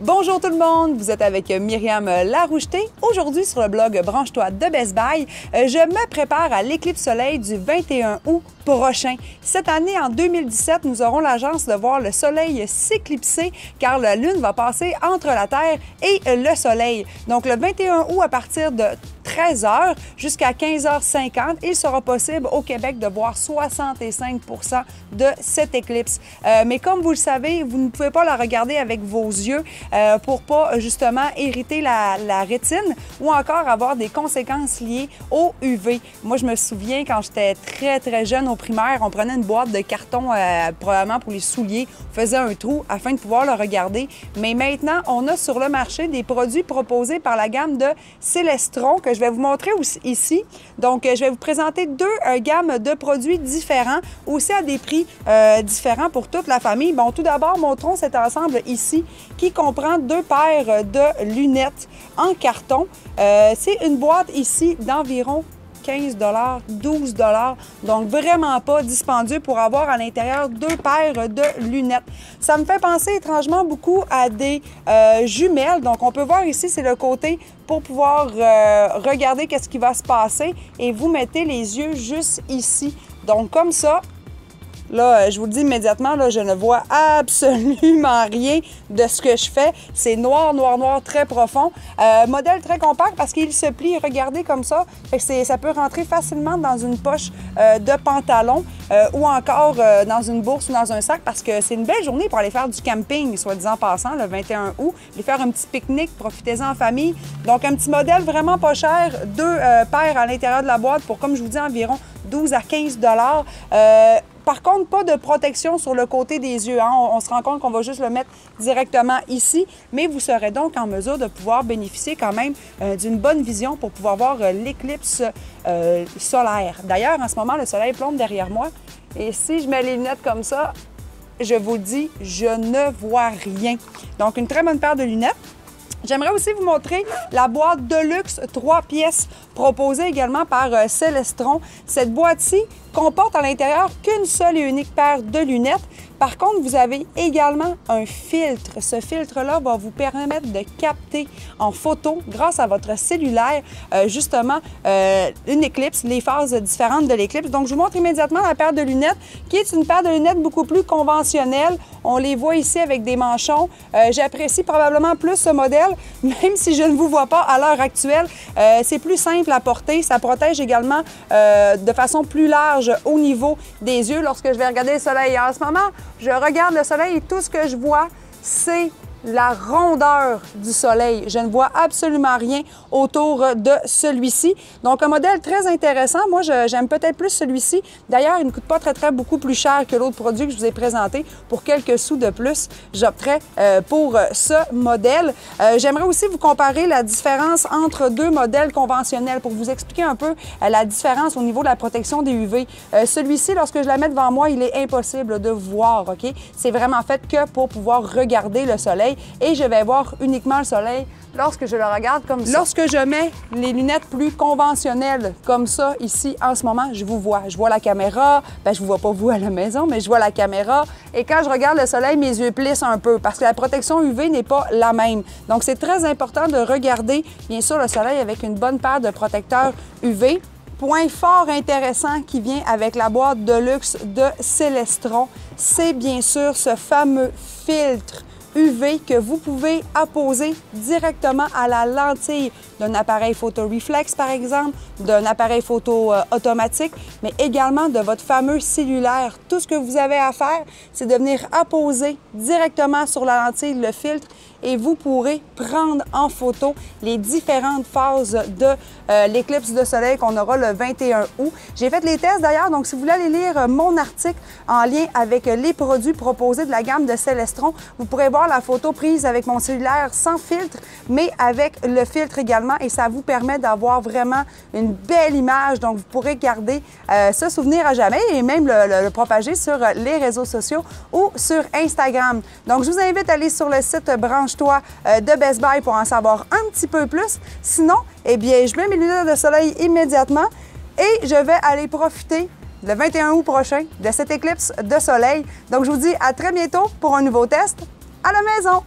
Bonjour tout le monde, vous êtes avec Myriam Laroucheté. Aujourd'hui sur le blog Branche-toi de Best Buy, je me prépare à l'éclipse soleil du 21 août prochain. Cette année, en 2017, nous aurons la chance de voir le soleil s'éclipser car la lune va passer entre la Terre et le soleil. Donc le 21 août à partir de 13h jusqu'à 15h50, il sera possible au Québec de voir 65 % de cette éclipse. Mais comme vous le savez, vous ne pouvez pas la regarder avec vos yeux pour pas justement irriter la rétine ou encore avoir des conséquences liées au UV. Moi, je me souviens quand j'étais très jeune au primaire, on prenait une boîte de carton probablement pour les souliers, on faisait un trou afin de pouvoir le regarder. Mais maintenant, on a sur le marché des produits proposés par la gamme de Celestron que je vais vous montrer aussi ici. Donc, je vais vous présenter deux gammes de produits différents, aussi à des prix différents pour toute la famille. Bon, tout d'abord, montrons cet ensemble ici qui comprend deux paires de lunettes en carton. C'est une boîte ici d'environ 15 $, 12 $, donc vraiment pas dispendieux pour avoir à l'intérieur deux paires de lunettes. Ça me fait penser étrangement beaucoup à des jumelles. Donc, on peut voir ici, c'est le côté pour pouvoir regarder qu'est-ce qui va se passer et vous mettez les yeux juste ici. Donc, comme ça, là, je vous le dis immédiatement, là, je ne vois absolument rien de ce que je fais. C'est noir, très profond. Modèle très compact parce qu'il se plie, regardez comme ça. Fait que ça peut rentrer facilement dans une poche de pantalon ou encore dans une bourse ou dans un sac parce que c'est une belle journée pour aller faire du camping, soit disant passant, le 21 août. Aller faire un petit pique-nique, profitez-en en famille. Donc, un petit modèle vraiment pas cher. Deux paires à l'intérieur de la boîte pour, comme je vous dis, environ 12 à 15 $. Par contre, pas de protection sur le côté des yeux. Hein? On se rend compte qu'on va juste le mettre directement ici, mais vous serez donc en mesure de pouvoir bénéficier quand même d'une bonne vision pour pouvoir voir l'éclipse solaire. D'ailleurs, en ce moment, le soleil plombe derrière moi et si je mets les lunettes comme ça, je vous le dis, je ne vois rien. Donc, une très bonne paire de lunettes. J'aimerais aussi vous montrer la boîte Deluxe 3 pièces proposée également par Celestron. Cette boîte-ci comporte à l'intérieur qu'une seule et unique paire de lunettes. Par contre, vous avez également un filtre. Ce filtre-là va vous permettre de capter en photo, grâce à votre cellulaire, justement, une éclipse, les phases différentes de l'éclipse. Donc, je vous montre immédiatement la paire de lunettes, qui est une paire de lunettes beaucoup plus conventionnelle. On les voit ici avec des manchons. J'apprécie probablement plus ce modèle, même si je ne vous vois pas à l'heure actuelle. C'est plus simple à porter. Ça protège également de façon plus large au niveau des yeux lorsque je vais regarder le soleil. En ce moment, je regarde le soleil et tout ce que je vois, c'est la rondeur du soleil. Je ne vois absolument rien autour de celui-ci. Donc, un modèle très intéressant. Moi, j'aime peut-être plus celui-ci. D'ailleurs, il ne coûte pas beaucoup plus cher que l'autre produit que je vous ai présenté. Pour quelques sous de plus, j'opterais pour ce modèle. J'aimerais aussi vous comparer la différence entre deux modèles conventionnels pour vous expliquer un peu la différence au niveau de la protection des UV. Celui-ci, lorsque je la mets devant moi, il est impossible de voir, OK? C'est vraiment fait que pour pouvoir regarder le soleil. Et je vais voir uniquement le soleil lorsque je le regarde comme ça. Lorsque je mets les lunettes plus conventionnelles comme ça, ici, en ce moment, je vous vois. Je vois la caméra. Bien, je ne vous vois pas vous à la maison, mais je vois la caméra. Et quand je regarde le soleil, mes yeux plissent un peu parce que la protection UV n'est pas la même. Donc, c'est très important de regarder, bien sûr, le soleil avec une bonne paire de protecteurs UV. Point fort intéressant qui vient avec la boîte Deluxe de Celestron, c'est bien sûr ce fameux filtre UV que vous pouvez apposer directement à la lentille d'un appareil photo réflexe, par exemple, d'un appareil photo automatique, mais également de votre fameux cellulaire. Tout ce que vous avez à faire, c'est de venir apposer directement sur la lentille le filtre et vous pourrez prendre en photo les différentes phases de l'éclipse de soleil qu'on aura le 21 août. J'ai fait les tests d'ailleurs, donc si vous voulez aller lire mon article en lien avec les produits proposés de la gamme de Celestron, vous pourrez voir la photo prise avec mon cellulaire sans filtre, mais avec le filtre également et ça vous permet d'avoir vraiment une belle image. Donc, vous pourrez garder ce souvenir à jamais et même le propager sur les réseaux sociaux ou sur Instagram. Donc, je vous invite à aller sur le site Branche-toi de Best Buy pour en savoir un petit peu plus. Sinon, eh bien, je mets mes lunettes de soleil immédiatement et je vais aller profiter le 21 août prochain de cette éclipse de soleil. Donc, je vous dis à très bientôt pour un nouveau test à la maison.